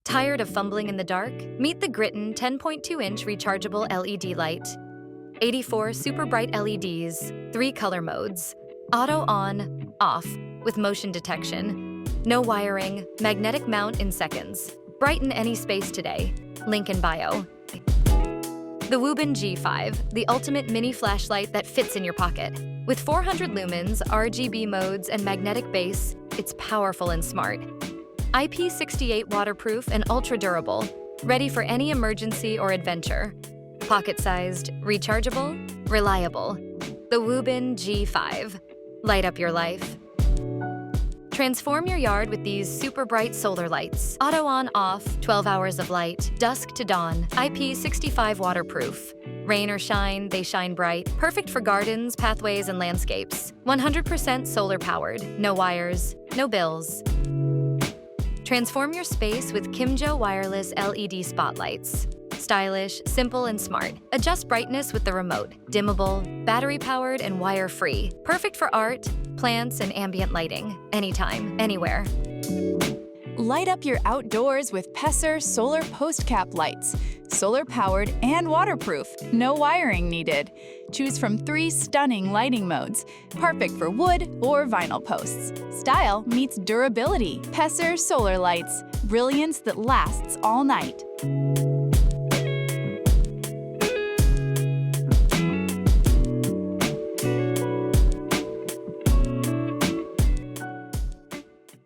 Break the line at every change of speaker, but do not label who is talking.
Tired of fumbling in the dark? Meet the Gritin 10.2-inch rechargeable LED light. 84 super bright LEDs, 3 color modes. Auto on, off, with motion detection. No wiring, magnetic mount in seconds. Brighten any space today. Link in bio. The WUBEN G5, the ultimate mini flashlight that fits in your pocket. With 400 lumens, RGB modes, and magnetic base, it's powerful and smart. IP68 waterproof and ultra-durable, ready for any emergency or adventure. Pocket-sized, rechargeable, reliable. The WUBEN G5. Light up your life. Transform your yard with these super bright solar lights. Auto on, off, 12 hours of light, dusk to dawn, IP65 waterproof. Rain or shine, they shine bright. Perfect for gardens, pathways, and landscapes. 100% solar powered, no wires, no bills. Transform your space with Kimjo wireless LED spotlights. Stylish, simple, and smart. Adjust brightness with the remote. Dimmable, battery-powered, and wire-free. Perfect for art, plants, and ambient lighting. Anytime, anywhere.
Light up your outdoors with Pesser solar post cap lights. Solar-powered and waterproof. No wiring needed. Choose from 3 stunning lighting modes. Perfect for wood or vinyl posts. Style meets durability. Pesser solar lights. Brilliance that lasts all night.